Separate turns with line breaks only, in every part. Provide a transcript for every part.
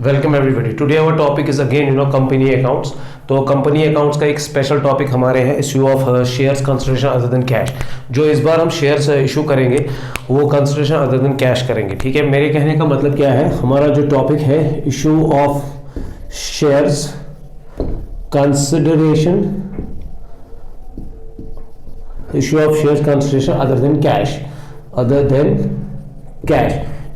Welcome everybody. Today our topic is again company accounts. तो company accounts का एक special topic हमारे हैं issue of shares consideration other than cash. जो इस बार हम शेयर्स इशू करेंगे वो कंसिडरेशन अदर देन कैश करेंगे। ठीक है, मेरे कहने का मतलब क्या है, हमारा जो टॉपिक है issue of shares consideration other than cash,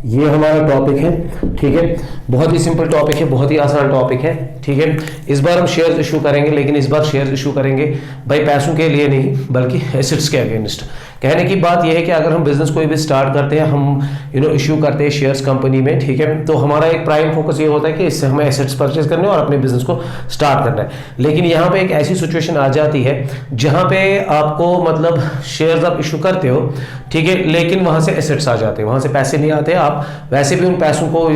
ये हमारा टॉपिक है। ठीक है, बहुत ही सिंपल टॉपिक है, बहुत ही आसान टॉपिक है। ठीक है, इस बार हम शेयर्स इशू करेंगे, लेकिन इस बार शेयर्स इशू करेंगे भाई पैसों के लिए नहीं बल्कि एसेट्स के अगेंस्ट। कहने की बात यह है कि अगर हम बिजनेस कोई भी स्टार्ट करते हैं, हम इशू करते हैं शेयर्स कंपनी में, ठीक है, तो हमारा एक प्राइम फोकस ये होता है कि इससे हमें एसेट्स परचेज करने और अपने बिजनेस को स्टार्ट करना है। लेकिन यहाँ पे एक ऐसी सिचुएशन आ जाती है जहाँ पे आपको मतलब शेयर्स आप इशू करते हो, ठीक है, लेकिन वहां से एसेट्स आ जाते हैं, वहां से पैसे नहीं आते। आप वैसे भी उन पैसों को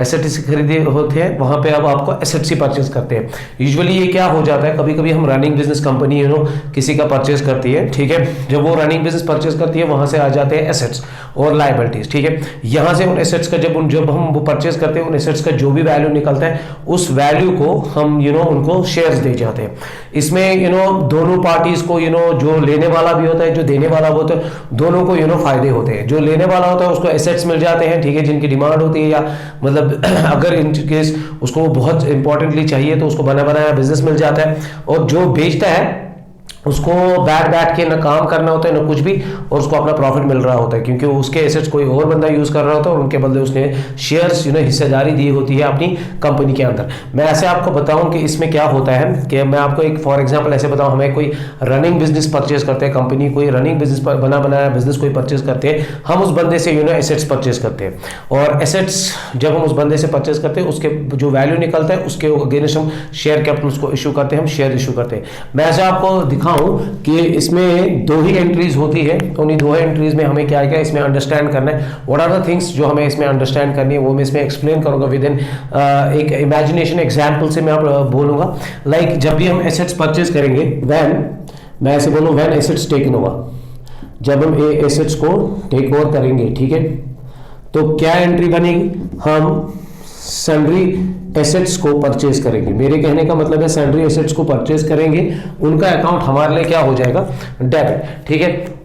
एसेट्स खरीदे होते हैं, वहां पे अब आपको एसेट्स ही परचेज करते हैं। यूजुअली ये क्या हो जाता है, कभी कभी हम रनिंग बिजनेस कंपनी किसी का परचेज करती है, ठीक है, जब वो रनिंग बिजनेस परचेज करती है वहां से आ जाते हैं एसेट्स और लायबिलिटीज। ठीक है, यहां से उन एसेट्स का जब हम वो परचेज करते हैं, उन एसेट्स का जो भी वैल्यू निकलता है उस वैल्यू को हम उनको शेयर्स दे जाते हैं। इसमें दोनों पार्टीज को जो लेने वाला भी होता है, जो देने वाला होता है, दोनों को फायदे होते हैं। जो लेने वाला होता है उसको एसेट्स मिल जाते हैं, ठीक है, जिनकी डिमांड होती है, या मतलब अगर इन केस उसको बहुत इंपॉर्टेंटली चाहिए तो उसको बना बनाया बिजनेस मिल जाता है। और जो बेचता है उसको बैठ के ना काम करना होता है ना कुछ भी, और उसको अपना प्रॉफिट मिल रहा होता है, क्योंकि उसके एसेट्स कोई और बंदा यूज कर रहा होता है और उनके बदले उसने शेयर्स हिस्सेदारी दी होती है अपनी कंपनी के अंदर। मैं ऐसे आपको बताऊं कि इसमें क्या होता है कि मैं आपको एक फॉर एग्जांपल ऐसे बताऊं, हमें कोई रनिंग बिजनेस परचेज करते हैं, कंपनी कोई रनिंग बिजनेस बना बनाया बिजनेस कोई परचेज करते हैं, हम उस बंदे से एसेट्स परचेज करते हैं। और एसेट्स जब हम उस बंदे से परचेज करते हैं, उसके जो वैल्यू निकलता है उसके अगेंस्ट हम शेयर कैपिटल को इशू करते हैं, हम शेयर इशू करते हैं। मैं ऐसे आपको दिखाऊं कि इसमें दो ही एंट्रीज होती है, तो उन्हीं दो एंट्रीज में हमें क्या क्या इसमें अंडरस्टैंड करना है, व्हाट आर द थिंग्स जो हमें इसमें अंडरस्टैंड करनी है, वो मैं इसमें एक्सप्लेन करूंगा विद इन एक इमेजिनेशन एग्जांपल से मैं आप बोलूंगा। लाइक जब भी हम एसेट्स परचेज करेंगे, मैं ऐसे बोलूं व्हेन एसेट्स टेकन ओवर, जब हम एसेट्स को टेक ओवर करेंगे, ठीक है, तो क्या एंट्री बनेगी, हम सैलरी एसेट्स को परचेज करेंगे। मेरे कहने का मतलब है सैलरी एसेट्स को परचेज करेंगे, उनका अकाउंट हमारे लिए क्या हो जाएगा, डेबिट। ठीक है,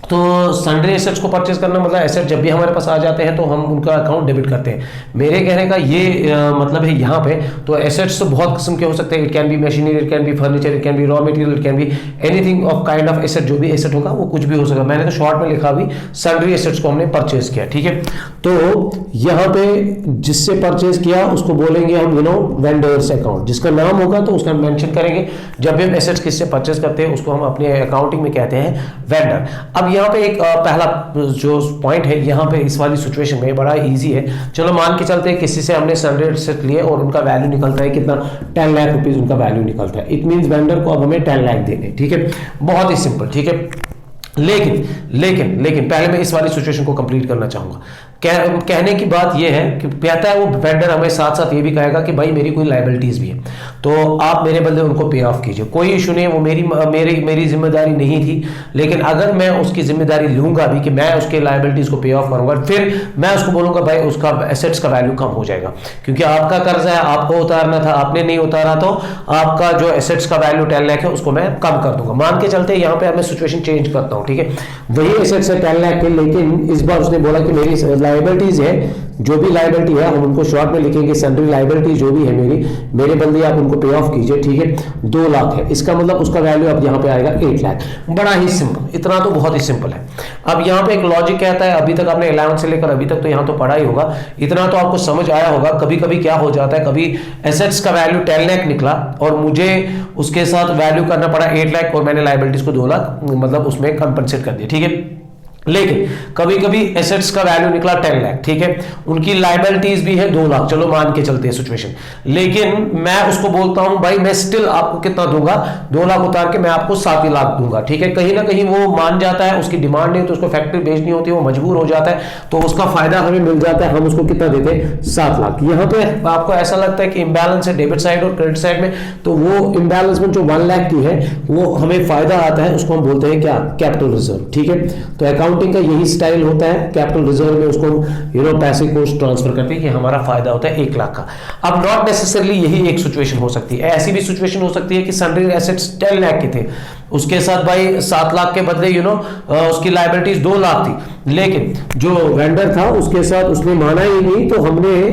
तो सन्ड्री एसेट्स को परचेज करना मतलब एसेट जब भी हमारे पास आ जाते हैं तो हम उनका अकाउंट डेबिट करते हैं। मेरे कहने का ये मतलब है यहाँ पे तो एसेट्स तो बहुत किस्म के हो सकते हैं। It can be machinery, it can be furniture, it can be raw material, it can be anything of kind of asset. जो भी एसेट होगा वो कुछ भी हो सकता है। मैंने तो शॉर्ट में लिखा भी सन्ड्री एसेट्स को हमने परचेज किया। ठीक है, तो यहाँ पे जिससे परचेज किया उसको बोलेंगे हम वेंडर्स अकाउंट, जिसका नाम होगा तो उसका मेंशन करेंगे। जब भी हम एसेट्स किससे परचेज करते हैं उसको हम अपने अकाउंटिंग में कहते हैं वेंडर। अब यहाँ पे एक पहला जो पॉइंट है, यहाँ पे इस वाली सिचुएशन में बड़ा इजी है। चलो मान के चलते हैं किसी से हमने सन्ड्री एसेट लिए और उनका वैल्यू निकलता है कितना, 10 लाख रुपीज उनका वैल्यू निकलता है। इट मींस वेंडर को अब हमें 10 लाख देने। ठीक है, बहुत ही सिंपल। ठीक है, लेकिन पहले मैं इस वाली सिचुएशन को कंप्लीट करना चाहूंगा। कहने की बात यह है कि कहता है वो वेंडर हमें साथ साथ ये भी कहेगा कि भाई मेरी कोई लायबिलिटीज भी है, तो आप मेरे बदले उनको पे ऑफ कीजिए। कोई इशू नहीं, वो मेरी जिम्मेदारी नहीं थी, लेकिन अगर मैं उसकी जिम्मेदारी लूंगा भी कि मैं उसके लायबिलिटीज को पे ऑफ करूंगा, फिर मैं उसको बोलूंगा भाई उसका एसेट्स का वैल्यू कम हो जाएगा, क्योंकि आपका कर्जा है, आपको उतारना था, आपने नहीं उतारा, तो आपका जो एसेट्स का वैल्यू 10 लाख है उसको मैं कम कर दूंगा। मान के चलते यहाँ पे मैं सिचुएशन चेंज करता हूँ। ठीक है, वही एसेट्स है 10 लाख के, लेकिन इस बार उसने बोला कि मेरी लायबिलिटीज है, जो भी लायबिलिटी है हम उनको शॉर्ट में लिखेंगे सन्ड्री लायबिलिटी जो भी है मेरे बदले आप उनको पे ऑफ कीजिए। ठीक है, 2 लाख है, इसका मतलब उसका वैल्यू अब यहाँ पे आएगा 8 लाख। बड़ा ही सिंपल, इतना तो बहुत ही सिंपल है। अब यहाँ पे एक लॉजिक कहता है, अभी तक आपने 11 से लेकर अभी तक तो यहाँ तो पढ़ा ही होगा, इतना तो आपको समझ आया होगा। कभी कभी क्या हो जाता है, कभी एसेट्स का वैल्यू 10 लाख निकला और मुझे उसके साथ वैल्यू करना पड़ा 8 लाख और मैंने लायबिलिटीज को 2 लाख मतलब उसमें कंपनसेट कर दिया। ठीक है, लेकिन कभी कभी एसेट्स का वैल्यू निकला 10 लाख, ठीक है, उनकी लायबिलिटीज भी है 2 लाख, चलो मान के चलते हैं सिचुएशन, लेकिन मैं उसको बोलता हूं भाई मैं स्टिल आपको कितना दूंगा, 2 लाख उतार के मैं आपको 7 लाख दूंगा। ठीक है, कहीं ना कहीं वो मान जाता है, उसकी डिमांड नहीं तो उसको फैक्ट्री बेचनी होती है, वो मजबूर हो जाता है, तो उसका फायदा हमें मिल जाता है। हम उसको कितना देते हैं, 7 लाख। यहाँ पे आपको ऐसा लगता है कि इम्बैलेंस है डेबिट साइड और क्रेडिट साइड में, तो वो इम्बैलेंसमेंट जो 1 लाख की है वो हमें फायदा आता है, उसको हम बोलते हैं क्या, कैपिटल रिजर्व। ठीक है, तो अकाउंट अकाउंटिंग का यही स्टाइल होता है, कैपिटल रिजर्व में उसको पैसे को ट्रांसफर करते हैं कि हमारा फायदा होता है 1 लाख का। अब नॉट नेसेसरली यही एक सिचुएशन हो सकती है, ऐसी भी सिचुएशन हो सकती है कि सन्ड्री एसेट्स 10 लाख के थे, उसके साथ भाई 7 लाख के बदले उसकी लायबिलिटीज 2 लाख थी, लेकिन जो वेंडर था उसके साथ उसने माना ही नहीं, तो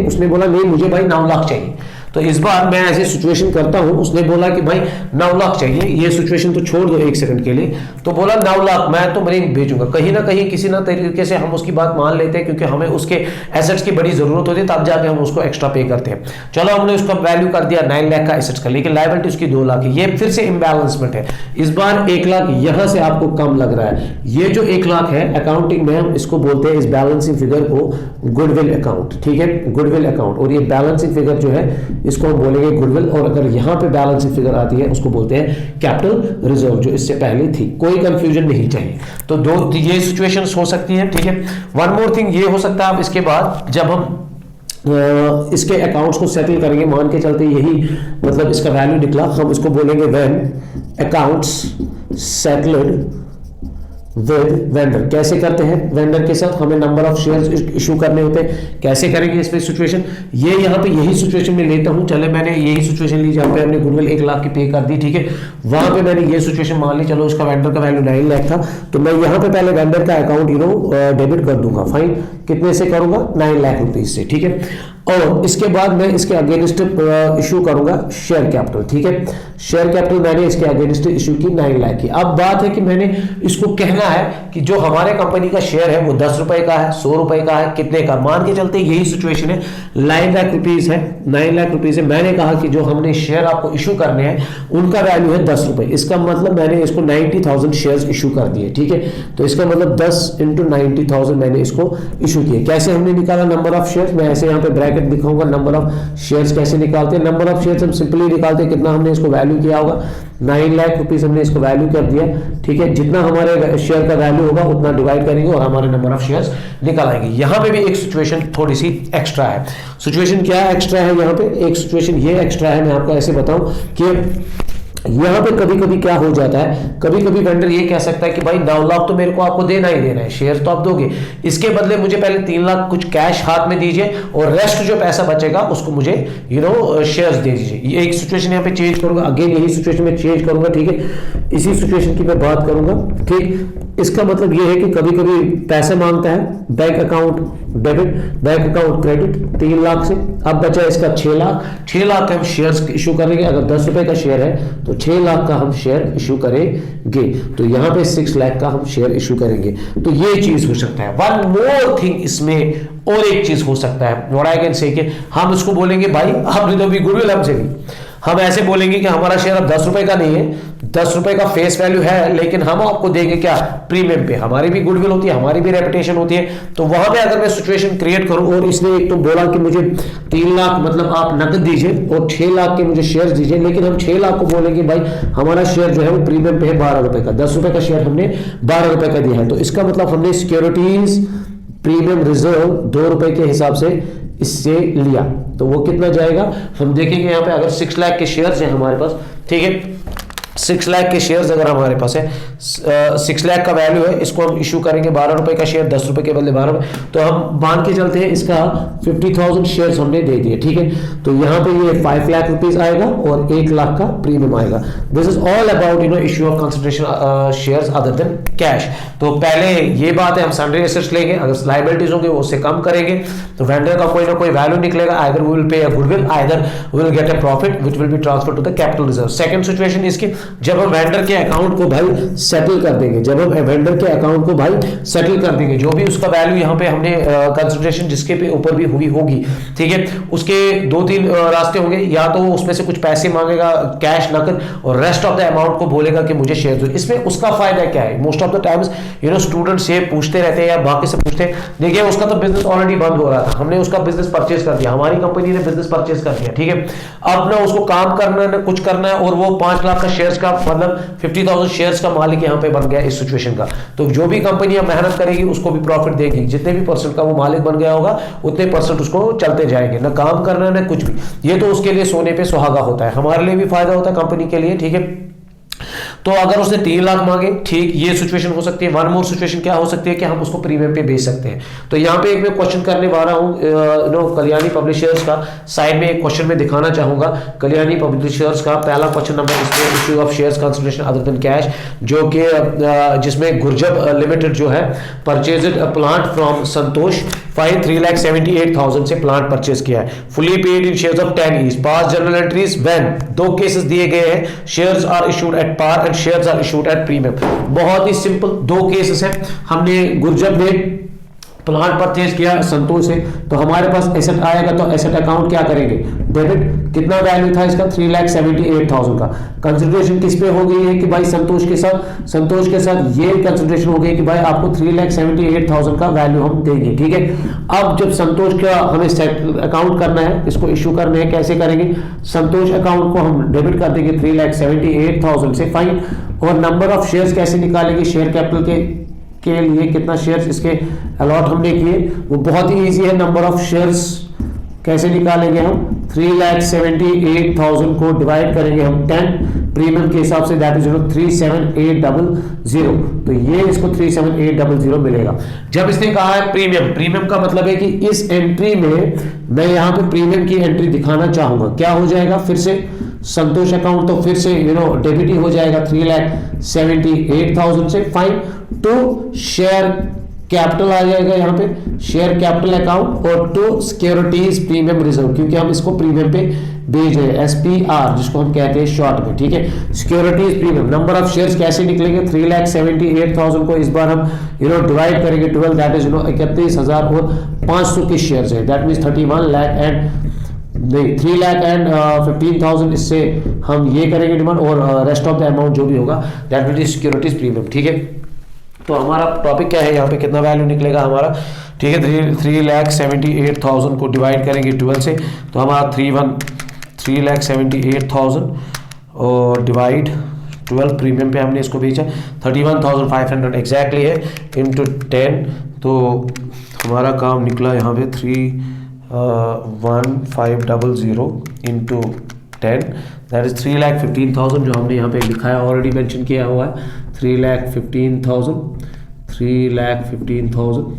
उसने बोला नहीं मुझे भाई 9 लाख चाहिए। तो इस बार मैं ऐसी सिचुएशन करता हूं, उसने बोला कि भाई 9 लाख चाहिए, ये सिचुएशन तो छोड़ दो 1 सेकंड के लिए, तो बोला 9 लाख मैं तो नहीं भेजूंगा। कहीं ना कहीं किसी ना तरीके से हम उसकी बात मान लेते हैं, क्योंकि हमें उसके एसेट्स की बड़ी जरूरत होती है, तब जाके हम उसको एक्स्ट्रा पे करते हैं। चलो हमने उसका वैल्यू कर दिया 9 लाख का एसेट्स का, लेकिन लायबिलिटी उसकी 2 लाख है, ये फिर से इम्बैलेंसमेंट है। इस बार 1 लाख यहां से आपको कम लग रहा है। ये जो 1 लाख है अकाउंटिंग में हम इसको बोलते हैं, इस बैलेंसिंग फिगर को गुडविल अकाउंट, ठीक है, गुडविल अकाउंट। और ये बैलेंसिंग फिगर जो है इसको हम बोलेंगे गुडविल, और अगर यहां पे बैलेंसिंग फिगर आती है उसको बोलते हैं कैपिटल रिजर्व, जो इससे पहले थी। कोई कंफ्यूजन नहीं चाहिए। तो ये सिचुएशंस हो सकती हैं, ठीक है। वन मोर थिंग ये हो सकता है, अब इसके बाद जब हम इसके अकाउंट्स को सेटल करेंगे, मान के चलते यही मतलब इसका वैल्यू निकला, हम इसको बोलेंगे when accounts settled with vendor. कैसे करते हैं? वेंडर के साथ हमें नंबर ऑफ शेयर्स इशू करने होते हैं। कैसे करेंगे इसमें सिचुएशन? ये यहाँ पे यही सिचुएशन में लेता हूँ। चले मैंने यही सिचुएशन ली जहाँ पे हमने गुडविल 1 लाख की पे कर दी, ठीक है। वहां पे मैंने ये सिचुएशन मान ली, चलो उसका वेंडर का वैल्यू 9 लाख था, तो मैं यहाँ पे पहले वेंडर का अकाउंट डेबिट कर दूंगा। फाइन, कितने से करूंगा? 9 लाख रुपीज से, ठीक है। और इसके बाद मैं इसके अगेंस्ट इशू करूंगा शेयर कैपिटल, ठीक है। शेयर कैपिटल मैंने इसके अगेंस्ट इशू की 9 लाख की। अब बात है कि मैंने इसको कहना है कि जो हमारे कंपनी का शेयर है वो 10 रुपए का है, 100 रुपए का है, कितने का? मान के चलते यही सिचुएशन है, 9 लाख रुपीज है, 9 लाख रुपीज है। मैंने कहा कि जो हमने शेयर आपको इशू करने हैं उनका वैल्यू है 10 रुपए। इसका मतलब मैंने इसको 90,000 शेयर इशू कर दिए, ठीक है। तो इसका मतलब 10 × 90,000 मैंने इसको इशू किए। कैसे हमने निकाला नंबर ऑफ शेयर? मैं ऐसे यहाँ पे ब्रैकेट दिखाऊंगा, नंबर ऑफ शेयर्स कैसे निकालते हैं। नंबर ऑफ शेयर्स हम सिंपली निकालते हैं, कितना हमने इसको वैल्यू किया होगा, 9 लाख रुपीज हमने इसको वैल्यू कर दिया, ठीक है। जितना हमारे शेयर का वैल्यू होगा उतना डिवाइड करेंगे और हमारे नंबर ऑफ शेयर्स निकल आएंगे। यहां पे भी एक सिचुएशन थोड़ी सी एक्स्ट्रा है। सिचुएशन क्या एक्स्ट्रा है? यहाँ पे एक सिचुएशन ये एक्स्ट्रा है, मैं आपको ऐसे बताऊं कि यहाँ पे कभी कभी क्या हो जाता है, कभी कभी वेंडर ये कह सकता है कि भाई 9 लाख तो मेरे को आपको देना ही देना है, शेयर तो आप दोगे, इसके बदले मुझे पहले 3 लाख कुछ कैश हाथ में दीजिए और रेस्ट जो पैसा बचेगा उसको मुझे शेयर्स दे दीजिए। ये एक सिचुएशन यहाँ पे चेंज करूंगा, अगेन यही सिचुएशन में चेंज करूंगा, ठीक है। इसी सिचुएशन की मैं बात करूंगा, ठीक। इसका मतलब ये है कि कभी कभी पैसा मांगता है, bank account debit, bank account credit 3 lakh से, अब बचा इसका 6 लाख। 6 लाख का हम शेयर्स इशू करेंगे। अगर 10 रुपए का शेयर है तो 6 लाख का हम शेयर इशू करेंगे। तो यहाँ पे 6 लाख का हम शेयर इशू करेंगे। तो ये चीज हो सकता है। वन मोर थिंग, इसमें और एक चीज हो सकता है, व्हाट आई कैन से कि हम इसको बोलेंगे भाई आपने तो भी गुडविल हमसे ली, हम ऐसे बोलेंगे कि हमारा शेयर अब 10 रुपए का नहीं है, 10 रुपए का फेस वैल्यू है, लेकिन हम आपको देंगे क्या? प्रीमियम पे। हमारी भी गुडविल होती है, हमारी भी रेपुटेशन होती है। तो वहां पे अगर मैं सिचुएशन क्रिएट करूं और इसने एक तो बोला कि मुझे 3 लाख मतलब आप नकद दीजिए और 6 लाख के मुझे शेयर दीजिए, लेकिन हम 6 लाख को बोलेंगे भाई हमारा शेयर जो है वो प्रीमियम पे है 12 रुपए का, 10 रुपए का शेयर हमने 12 रुपए का दिया है। तो इसका मतलब हमने सिक्योरिटीज प्रीमियम रिजर्व 2 रुपए के हिसाब से इससे लिया, तो वो कितना जाएगा हम देखेंगे। यहाँ पे अगर 6 लाख के शेयर्स हैं हमारे पास, ठीक है, 6 लाख के शेयर्स अगर हमारे पास है, 6 लाख का वैल्यू है, इसको हम इशू करेंगे 12 रुपए का शेयर, 10 रुपए के बदले 12 रुपए, तो हम मान के चलते हैं इसका 50,000 शेयर्स हमने दे दिए, ठीक है। तो यहाँ पे ये 5 लाख रुपीज आएगा और 1 लाख का प्रीमियम आएगा। This is all about issue of consideration shares other than cash. तो पहले ये बात है, हम सन्ड्री एसेट्स लेंगे, अगर लायबिलिटीज होंगे वो उससे कम करेंगे तो वेंडर का कोई ना कोई वैल्यू निकलेगा, either we will pay a goodwill, either we will get a profit which will be transferred to the capital reserve. Second situation इसकी, जब हम वेंडर के अकाउंट को भाई सेटल कर देंगे, जब हम वेंडर के अकाउंट को भाई सेटल कर देंगे, जो भी उसका वैल्यू यहाँ पे हमने कंसिडरेशन जिसके पे ऊपर भी हुई होगी, ठीक है, उसके 2-3 रास्ते होंगे। या तो वो उसमें से कुछ पैसे मांगेगा कैश नकद और रेस्ट ऑफ द अमाउंट को बोलेगा कि मुझे शेयर दो। इसमें उसका फायदा क्या है? Most of the times students ये पूछते रहते हैं या बाकी से पूछते हैं, देखिए उसका तो बिजनेस ऑलरेडी बंद हो रहा था, हमने उसका बिजनेस परचेज कर दिया, हमारी कंपनी ने बिजनेस परचेज कर दिया, ठीक है। अब ना उसको काम करना है ना कुछ करना है, और वो 5 लाख का शेयर्स का मतलब 50,000 शेयर्स का मालिक यहाँ पे बन गया इस सिचुएशन का। तो जो भी कंपनियां मेहनत करेगी उसको भी प्रॉफिट देगी, जितने भी परसेंट का वो मालिक बन गया होगा उतने परसेंट उसको चलते जाएंगे, ना काम करना है ना कुछ भी। ये तो उसके लिए सोने पे सुहागा होता है, हमारे लिए भी फायदा होता है कंपनी के लिए, ठीक है। तो अगर उसने 3 लाख मांगे, ठीक, ये सिचुएशन हो सकती है। वन मोर सिचुएशन क्या हो सकती है कि हम उसको प्रीमियम पे बेच सकते हैं। तो यहाँ पे एक मैं क्वेश्चन करने वाला हूँ कल्याणी पब्लिशर्स का, साइड में एक क्वेश्चन में दिखाना चाहूंगा कल्याणी पब्लिशर्स का। पहला क्वेश्चन नंबर इसमें issue of shares consideration other than cash, जो कि जिसमें गुरजब लिमिटेड जो है purchased a plant from Santosh, fine 3,78,000 से प्लांट परचेज किया है, fully paid in shares of 10 each, pass journal entries when, दो केसेस दिए गए हैं, shares are issued at par and shares are issued at premium. बहुत ही सिंपल दो केसेस हैं। हमने गुरजब ने प्लांट परचेज किया संतोष से, तो हमारे पास एसेट आएगा, तो एसेट अकाउंट क्या करेंगे, डेबिट। कितना वैल्यू था इसका, 3,78,000 का। कंसिडरेशन किस पे हो गई है कि भाई संतोष के साथ ये कंसिडरेशन हो गई कि भाई आपको 3,78,000 का वैल्यू हम देंगे, ठीक है। अब जब संतोष का हमें अकाउंट करना है, इसको इश्यू करना है, कैसे करेंगे, संतोष अकाउंट को हम डेबिट कर देंगे 3,78,000 से, फाइन। और नंबर ऑफ शेयर्स कैसे निकालेंगे, शेयर कैपिटल के लिए कितना शेयर्स इसके अलॉट हमने किए, वो बहुत ही इजी है। नंबर ऑफ शेयर्स कैसे निकालेंगे हम, 3,78,000 को डिवाइड करेंगे हम 10 प्रीमियम के हिसाब से, दैट इज 3,78,000, तो ये इसको 3,78,000 मिलेगा। जब इसने कहा है प्रीमियम का मतलब है कि इस एंट्री में मैं यहाँ पे प्रीमियम की एंट्री दिखाना चाहूंगा, क्या हो जाएगा, फिर से संतोष अकाउंट तो फिर से डेबिट ही हो जाएगा 3,78,000 से, फाइन। तो शेयर कैपिटल आ जाएगा यहाँ पे, शेयर कैपिटल अकाउंट, और टू सिक्योरिटीज प्रीमियम रिजर्व, क्योंकि हम इसको प्रीमियम पे भेज रहे हैं, SPR जिसको हम कहते हैं शॉर्ट में, ठीक है। Securities premium, number of shares कैसे निकलेंगे, 3,78,000 को इस बार हम डिवाइड करेंगे 12, दैट इज 31,500 के शेयर्स है, दैट मीन 3,15,000 इससे हम ये करेंगे डिमांड, और रेस्ट ऑफ द अमाउंट जो भी होगा that will be securities premium, ठीक है। तो हमारा टॉपिक क्या है, यहाँ पे कितना वैल्यू निकलेगा हमारा, ठीक है। 3,78,000 को डिवाइड करेंगे 12 से, तो हमारा 3,78,000 और डिवाइड 12, प्रीमियम पे हमने इसको भेजा 31,500 एग्जैक्टली है, इंटू 10, तो हमारा काम निकला यहाँ पे 3,1500 इंटू 10, दैट इज 3,15,000, जो हमने यहाँ पे लिखा है, ऑलरेडी मेंशन किया हुआ है, 3,15,000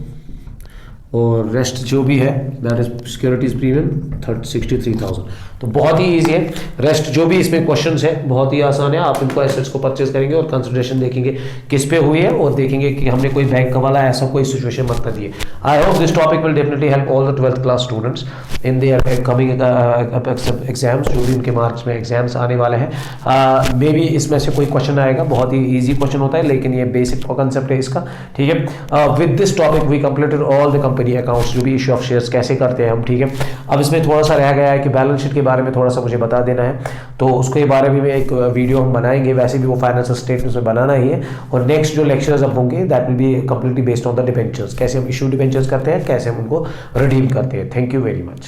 और रेस्ट जो भी है दैट इज सिक्योरिटीज प्रीमियम 63,000। तो बहुत ही इजी है, रेस्ट जो भी इसमें क्वेश्चंस है बहुत ही आसान है। आप इनको एसेट्स को परचेज करेंगे और कंसिडरेशन देखेंगे किस पे हुई है, और देखेंगे कि हमने कोई बैंक वाला ऐसा कोई सिचुएशन मत कर दिए। I hope this topic will definitely help all the 12th class students in their coming exams, जो भी उनके मार्क्स में एग्जाम्स आने वाले हैं। मे बी इसमें से कोई क्वेश्चन आएगा, बहुत ही ईजी क्वेश्चन होता है, लेकिन ये बेसिक कॉन्सेप्ट है इसका, ठीक है। With this topic we completed all the company accounts, जो भी इश्यू ऑफ शेयर्स कैसे करते हैं हम, ठीक है। अब इसमें थोड़ा सा रह गया है कि बैलेंस शीट के बारे में थोड़ा सा मुझे बता देना है, तो उसके बारे में एक वीडियो हम बनाएंगे, वैसे भी वो फाइनेंशियल स्टेटमेंट्स में बनाना ही है। और नेक्स्ट जो लेक्चर्स अब होंगे that will be completely based on the debentures, कैसे हम इशू डिबेंचर्स करते हैं, कैसे हम उनको रिडीम करते हैं। Thank you very much.